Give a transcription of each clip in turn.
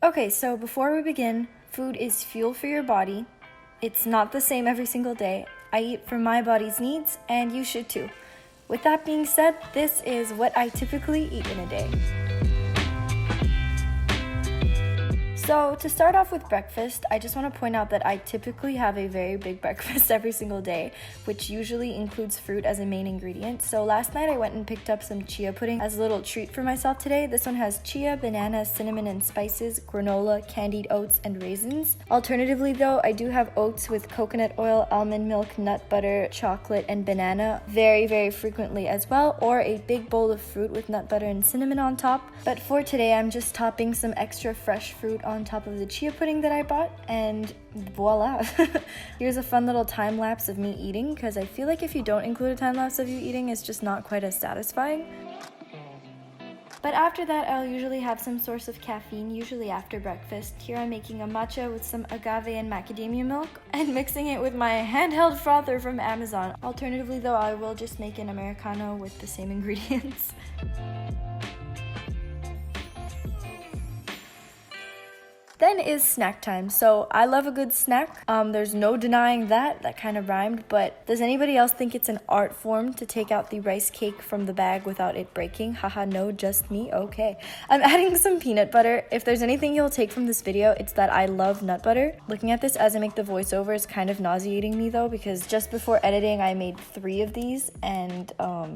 Okay, so before we begin, food is fuel for your body. It's not the same every single day. I eat for my body's needs, and you should too. With that being said, this is what I typically eat in a day. So to start off with breakfast, I just want to point out that I typically have a very big breakfast every single day, which usually includes fruit as a main ingredient. So last night I went and picked up some chia pudding as a little treat for myself today. This one has chia, banana, cinnamon, and spices, granola, candied oats, and raisins. Alternatively though, I do have oats with coconut oil, almond milk, nut butter, chocolate, and banana very, very frequently as well, or a big bowl of fruit with nut butter and cinnamon on top. But for today, I'm just topping some extra fresh fruit on top of the chia pudding that I bought, and voila. Here's a fun little time lapse of me eating, because I feel like if you don't include a time lapse of you eating, it's just not quite as satisfying. But after that, I'll usually have some source of caffeine, usually after breakfast. Here I'm making a matcha with some agave and macadamia milk and mixing it with my handheld frother from Amazon. Alternatively though, I will just make an Americano with the same ingredients. Then is snack time. So I love a good snack. There's no denying that kind of rhymed, but does anybody else think it's an art form to take out the rice cake from the bag without it breaking? Haha, no, just me? Okay. I'm adding some peanut butter. If there's anything you'll take from this video, it's that I love nut butter. Looking at this as I make the voiceover is kind of nauseating me though, because just before editing I made 3 of these and a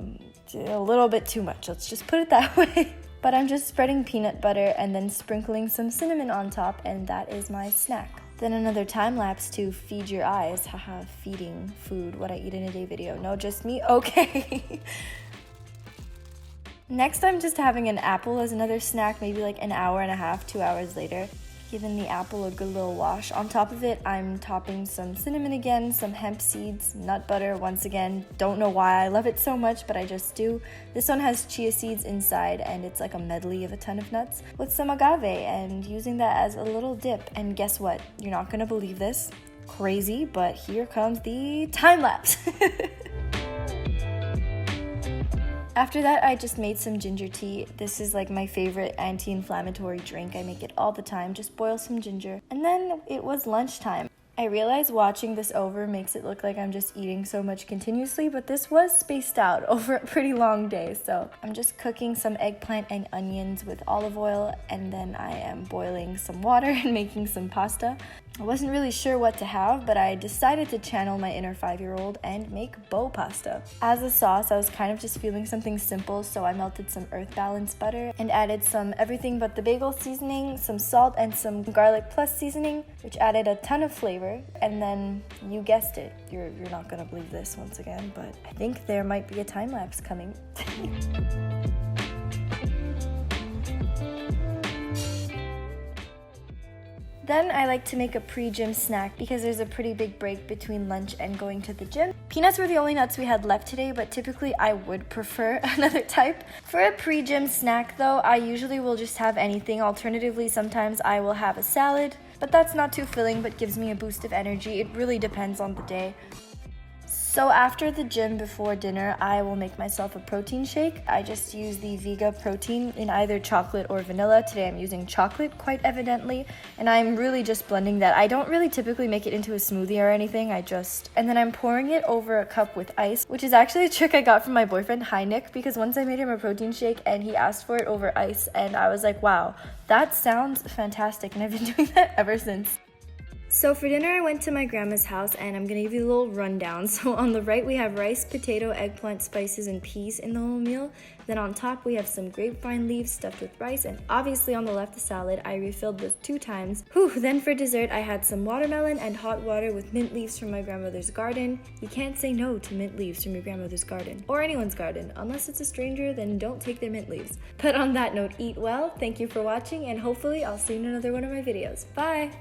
little bit too much. Let's just put it that way. But I'm just spreading peanut butter and then sprinkling some cinnamon on top, and that is my snack. Then another time lapse to feed your eyes. Haha, feeding food, what I eat in a day video. No, just me? Okay. Next, I'm just having an apple as another snack, maybe like an hour and a half, 2 hours later. Giving the apple a good little wash. On top of it, I'm topping some cinnamon again, some hemp seeds, nut butter once again. Don't know why I love it so much, but I just do. This one has chia seeds inside, and it's like a medley of a ton of nuts with some agave, and using that as a little dip. And guess what? You're not gonna believe this. Crazy, but here comes the time lapse. After that, I just made some ginger tea. This is like my favorite anti-inflammatory drink. I make it all the time. Just boil some ginger. And then it was lunchtime. I realize watching this over makes it look like I'm just eating so much continuously, but this was spaced out over a pretty long day. So I'm just cooking some eggplant and onions with olive oil, and then I am boiling some water and making some pasta. I wasn't really sure what to have, but I decided to channel my inner 5-year-old and make bow pasta. As a sauce, I was kind of just feeling something simple, so I melted some Earth Balance butter and added some everything but the bagel seasoning, some salt, and some garlic plus seasoning, which added a ton of flavor. And then, you guessed it, you're not gonna believe this once again, but I think there might be a time lapse coming. Then I like to make a pre-gym snack because there's a pretty big break between lunch and going to the gym. Peanuts were the only nuts we had left today, but typically I would prefer another type. For a pre-gym snack though, I usually will just have anything. Alternatively, sometimes I will have a salad, but that's not too filling but gives me a boost of energy. It really depends on the day. So after the gym before dinner, I will make myself a protein shake. I just use the Vega protein in either chocolate or vanilla. Today I'm using chocolate, quite evidently, and I'm really just blending that. I don't really typically make it into a smoothie or anything. And then I'm pouring it over a cup with ice, which is actually a trick I got from my boyfriend, hi Nick, because once I made him a protein shake and he asked for it over ice, and I was like, wow, that sounds fantastic, and I've been doing that ever since. So for dinner, I went to my grandma's house, and I'm gonna give you a little rundown. So on the right, we have rice, potato, eggplant, spices, and peas in the whole meal. Then on top, we have some grapevine leaves stuffed with rice, and obviously on the left, the salad I refilled with 2 times. Then for dessert, I had some watermelon and hot water with mint leaves from my grandmother's garden. You can't say no to mint leaves from your grandmother's garden, or anyone's garden. Unless it's a stranger, then don't take their mint leaves. But on that note, eat well, thank you for watching, and hopefully I'll see you in another one of my videos. Bye!